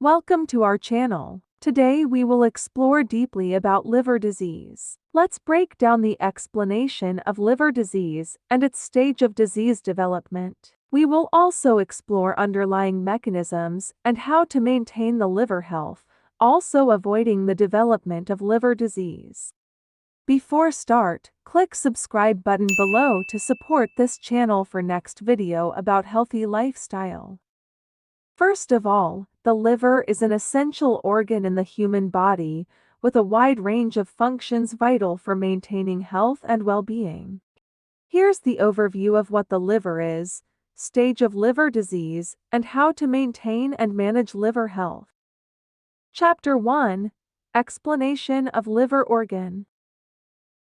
Welcome to our channel. Today we will explore deeply about liver disease. Let's break down the explanation of liver disease and its stage of disease development. We will also explore underlying mechanisms and how to maintain the liver health, also avoiding the development of liver disease. Before start, click subscribe button below to support this channel for next video about healthy lifestyle. First of all, the liver is an essential organ in the human body, with a wide range of functions vital for maintaining health and well-being. Here's the overview of what the liver is, stage of liver disease, and how to maintain and manage liver health. Chapter 1: Explanation of liver organ.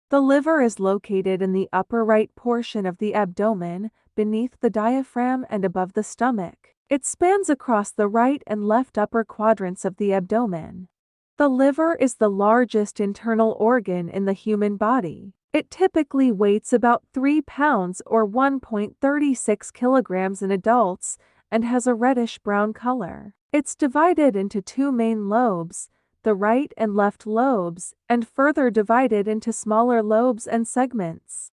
The liver is located in the upper right portion of the abdomen, beneath the diaphragm and above the stomach. It spans across the right and left upper quadrants of the abdomen. The liver is the largest internal organ in the human body. It typically weighs about 3 pounds or 1.36 kilograms in adults and has a reddish-brown color. It's divided into two main lobes, the right and left lobes, and further divided into smaller lobes and segments.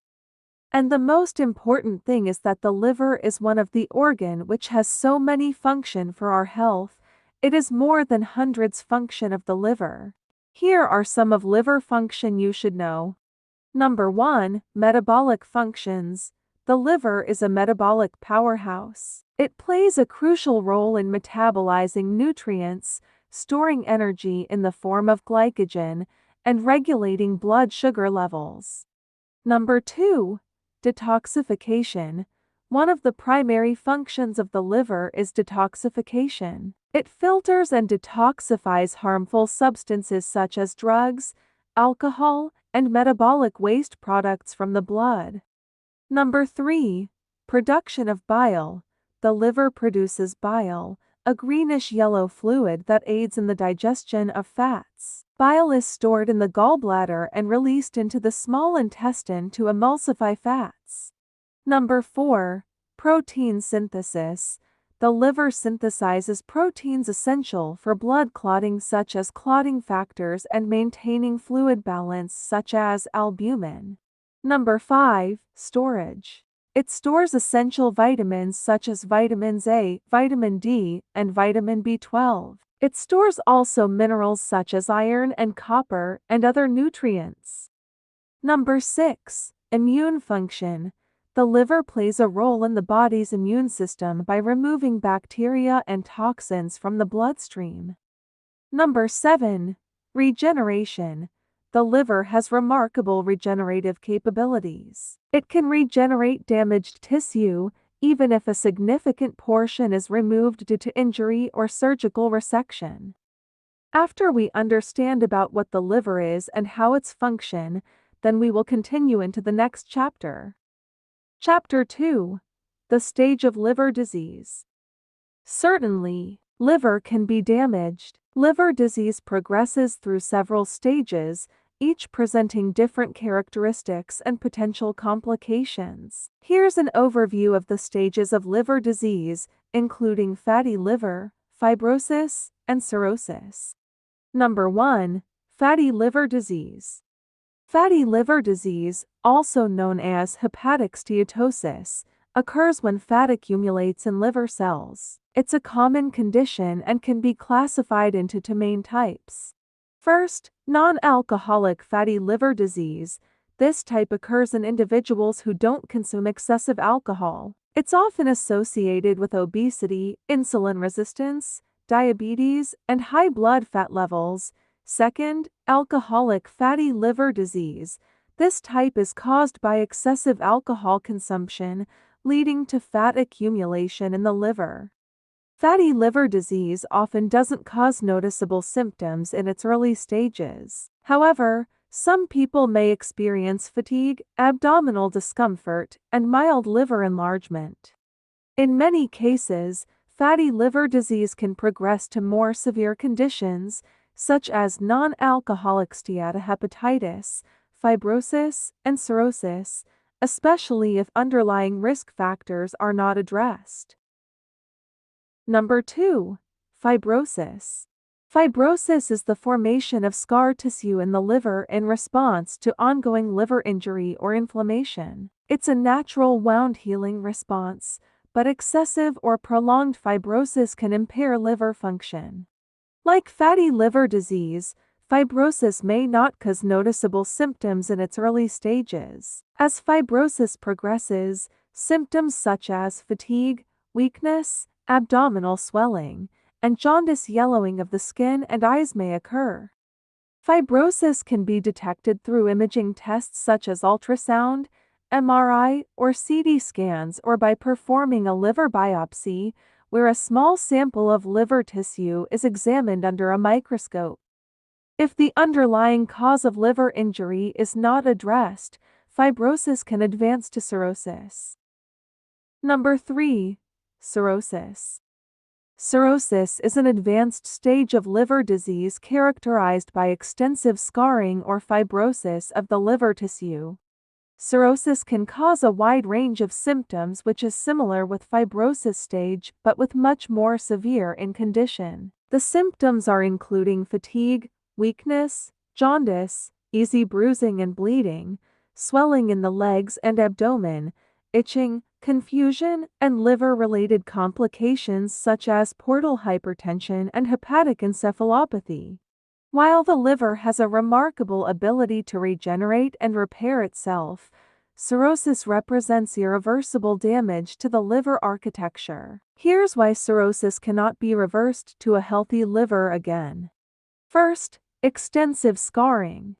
And the most important thing is that the liver is one of the organ which has so many function for our health. It is more than hundreds function of the liver. Here are some of liver function you should know. Number 1, metabolic functions. The liver is a metabolic powerhouse. It plays a crucial role in metabolizing nutrients, storing energy in the form of glycogen, and regulating blood sugar levels. Number 2, detoxification. One of the primary functions of the liver is detoxification. It filters and detoxifies harmful substances such as drugs, alcohol, and metabolic waste products from the blood. Number 3, production of bile. The liver produces bile, a greenish-yellow fluid that aids in the digestion of fats. Bile is stored in the gallbladder and released into the small intestine to emulsify fats. Number 4, protein synthesis. The liver synthesizes proteins essential for blood clotting such as clotting factors and maintaining fluid balance such as albumin. Number 5, storage. It stores essential vitamins such as vitamins A, vitamin D, and vitamin B12. It stores also minerals such as iron and copper and other nutrients. Number 6, immune function. The liver plays a role in the body's immune system by removing bacteria and toxins from the bloodstream. Number 7, regeneration. The liver has remarkable regenerative capabilities. It can regenerate damaged tissue, even if a significant portion is removed due to injury or surgical resection. After we understand about what the liver is and how its function, then we will continue into the next chapter. Chapter 2: The stage of liver disease. Certainly, liver can be damaged. Liver disease progresses through several stages, each presenting different characteristics and potential complications. Here's an overview of the stages of liver disease, including fatty liver, fibrosis, and cirrhosis. Number 1, fatty liver disease. Fatty liver disease, also known as hepatic steatosis, occurs when fat accumulates in liver cells. It's a common condition and can be classified into two main types. First, non-alcoholic fatty liver disease. This type occurs in individuals who don't consume excessive alcohol. It's often associated with obesity, insulin resistance, diabetes, and high blood fat levels. Second, alcoholic fatty liver disease. This type is caused by excessive alcohol consumption, leading to fat accumulation in the liver. Fatty liver disease often doesn't cause noticeable symptoms in its early stages. However, some people may experience fatigue, abdominal discomfort, and mild liver enlargement. In many cases, fatty liver disease can progress to more severe conditions, such as non-alcoholic steatohepatitis, fibrosis, and cirrhosis, especially if underlying risk factors are not addressed. Number 2, Fibrosis. Fibrosis is the formation of scar tissue in the liver in response to ongoing liver injury or inflammation. It's a natural wound healing response, but excessive or prolonged fibrosis can impair liver function. Like fatty liver disease, fibrosis may not cause noticeable symptoms in its early stages. As fibrosis progresses, symptoms such as fatigue, weakness, abdominal swelling, and jaundice yellowing of the skin and eyes may occur. Fibrosis can be detected through imaging tests such as ultrasound, MRI, or CT scans, or by performing a liver biopsy, where a small sample of liver tissue is examined under a microscope. If the underlying cause of liver injury is not addressed, fibrosis can advance to cirrhosis. Number 3. Cirrhosis. Cirrhosis is an advanced stage of liver disease characterized by extensive scarring or fibrosis of the liver tissue. Cirrhosis can cause a wide range of symptoms, which is similar with fibrosis stage but with much more severe in condition. The symptoms are including fatigue, weakness, jaundice, easy bruising and bleeding, swelling in the legs and abdomen, itching, confusion, and liver-related complications such as portal hypertension and hepatic encephalopathy. While the liver has a remarkable ability to regenerate and repair itself, cirrhosis represents irreversible damage to the liver architecture. Here's why cirrhosis cannot be reversed to a healthy liver again. First, extensive scarring.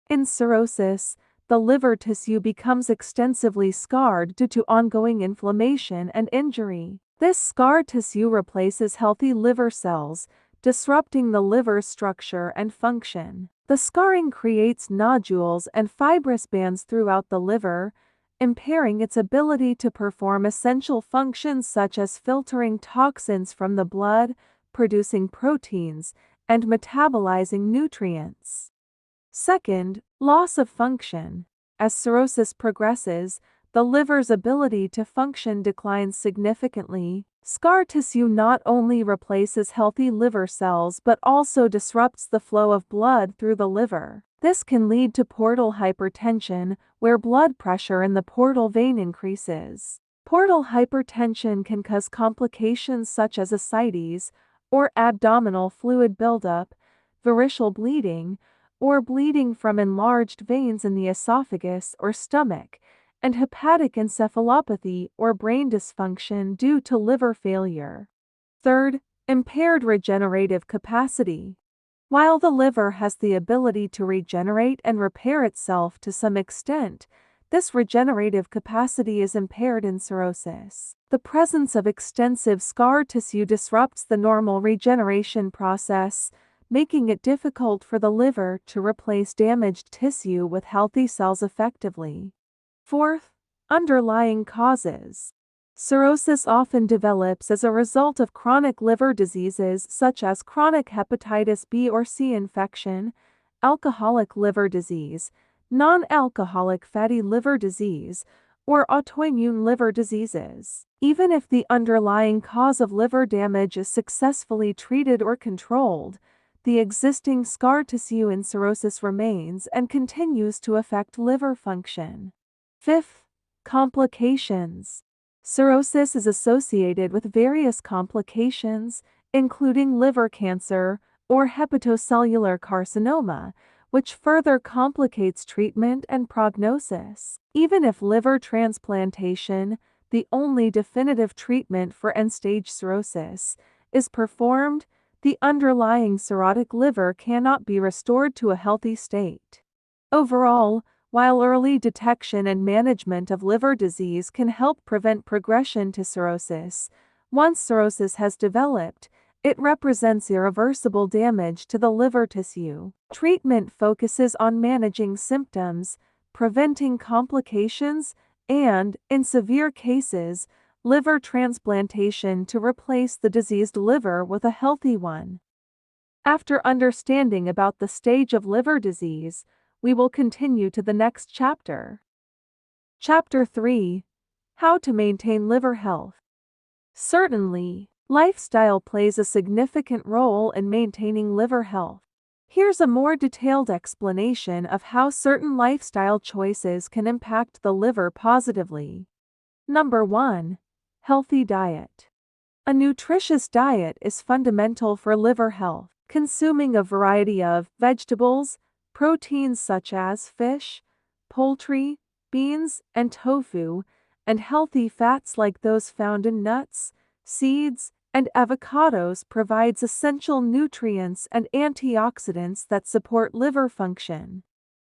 In cirrhosis, the liver tissue becomes extensively scarred due to ongoing inflammation and injury. This scar tissue replaces healthy liver cells, disrupting the liver's structure and function. The scarring creates nodules and fibrous bands throughout the liver, impairing its ability to perform essential functions such as filtering toxins from the blood, producing proteins, and metabolizing nutrients. Second, loss of function. As cirrhosis progresses, the liver's ability to function declines significantly. Scar tissue not only replaces healthy liver cells but also disrupts the flow of blood through the liver. This can lead to portal hypertension, where blood pressure in the portal vein increases. Portal hypertension can cause complications such as ascites, or abdominal fluid buildup, variceal bleeding, or bleeding from enlarged veins in the esophagus or stomach, and hepatic encephalopathy or brain dysfunction due to liver failure. Third, impaired regenerative capacity. While the liver has the ability to regenerate and repair itself to some extent, this regenerative capacity is impaired in cirrhosis. The presence of extensive scar tissue disrupts the normal regeneration process, making it difficult for the liver to replace damaged tissue with healthy cells effectively. Fourth, underlying causes. Cirrhosis often develops as a result of chronic liver diseases such as chronic hepatitis B or C infection, alcoholic liver disease, non-alcoholic fatty liver disease, or autoimmune liver diseases. Even if the underlying cause of liver damage is successfully treated or controlled, the existing scar tissue in cirrhosis remains and continues to affect liver function. Fifth, complications. Cirrhosis is associated with various complications, including liver cancer or hepatocellular carcinoma, which further complicates treatment and prognosis. Even if liver transplantation, the only definitive treatment for end-stage cirrhosis, is performed, the underlying cirrhotic liver cannot be restored to a healthy state. Overall, while early detection and management of liver disease can help prevent progression to cirrhosis, once cirrhosis has developed, it represents irreversible damage to the liver tissue. Treatment focuses on managing symptoms, preventing complications, and, in severe cases, liver transplantation to replace the diseased liver with a healthy one. After understanding about the stage of liver disease, we will continue to the next chapter. Chapter 3. How to maintain liver health. Certainly, Lifestyle plays a significant role in maintaining liver health. Here's a more detailed explanation of how certain lifestyle choices can impact the liver positively. Number 1. Healthy diet. A nutritious diet is fundamental for liver health. Consuming a variety of vegetables, proteins such as fish, poultry, beans, and tofu, and healthy fats like those found in nuts, seeds, and avocados provides essential nutrients and antioxidants that support liver function.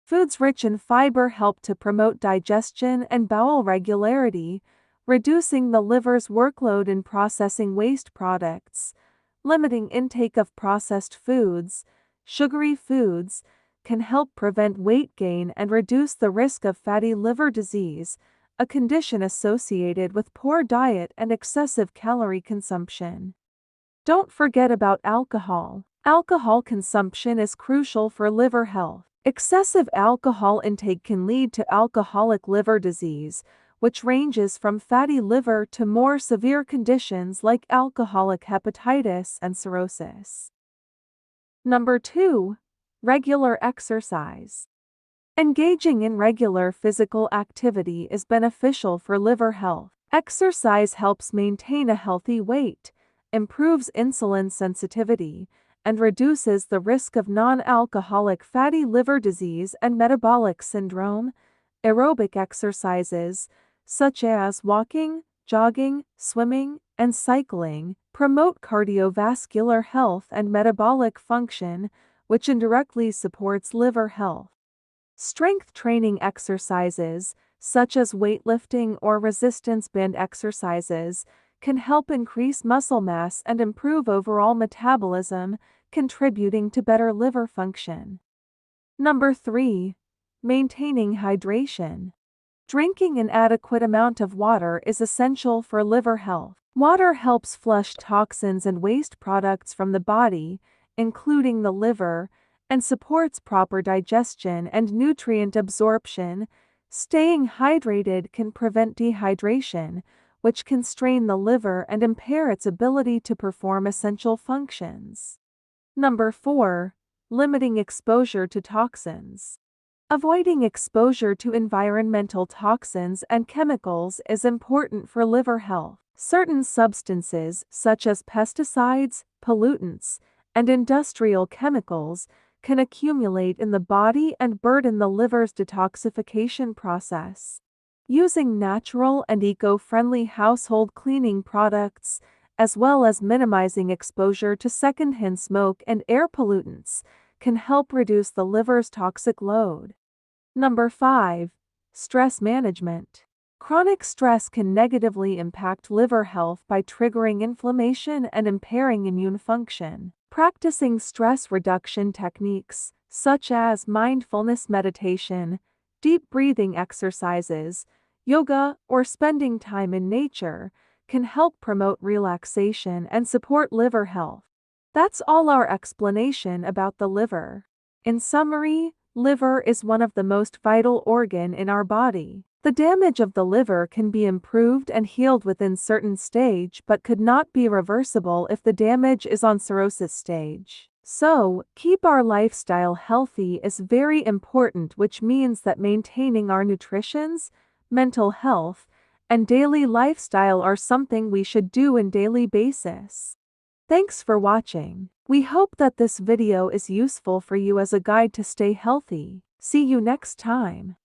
Foods rich in fiber help to promote digestion and bowel regularity, reducing the liver's workload in processing waste products. Limiting intake of processed foods, sugary foods, can help prevent weight gain and reduce the risk of fatty liver disease, a condition associated with poor diet and excessive calorie consumption. Don't forget about alcohol. Alcohol consumption is crucial for liver health. Excessive alcohol intake can lead to alcoholic liver disease, which ranges from fatty liver to more severe conditions like alcoholic hepatitis and cirrhosis. Number 2. Regular exercise. Engaging in regular physical activity is beneficial for liver health. Exercise helps maintain a healthy weight, improves insulin sensitivity, and reduces the risk of non-alcoholic fatty liver disease and metabolic syndrome. Aerobic exercises, such as walking, jogging, swimming, and cycling, promote cardiovascular health and metabolic function, which indirectly supports liver health. Strength training exercises, such as weightlifting or resistance band exercises, can help increase muscle mass and improve overall metabolism, contributing to better liver function. Number 3. Maintaining hydration. Drinking an adequate amount of water is essential for liver health. Water helps flush toxins and waste products from the body, including the liver, and supports proper digestion and nutrient absorption. Staying hydrated can prevent dehydration, which can strain the liver and impair its ability to perform essential functions. Number 4. Limiting exposure to toxins. Avoiding exposure to environmental toxins and chemicals is important for liver health. Certain substances, such as pesticides, pollutants, and industrial chemicals, can accumulate in the body and burden the liver's detoxification process. Using natural and eco-friendly household cleaning products, as well as minimizing exposure to secondhand smoke and air pollutants, can help reduce the liver's toxic load. Number 5. Stress management. Chronic stress can negatively impact liver health by triggering inflammation and impairing immune function. Practicing stress reduction techniques, such as mindfulness meditation, deep breathing exercises, yoga, or spending time in nature, can help promote relaxation and support liver health. That's all our explanation about the liver. In summary, liver is one of the most vital organ in our body. The damage of the liver can be improved and healed within certain stage but could not be reversible if the damage is on cirrhosis stage. So, keep our lifestyle healthy is very important, which means that maintaining our nutritions, mental health, and daily lifestyle are something we should do on daily basis. Thanks for watching. We hope that this video is useful for you as a guide to stay healthy. See you next time.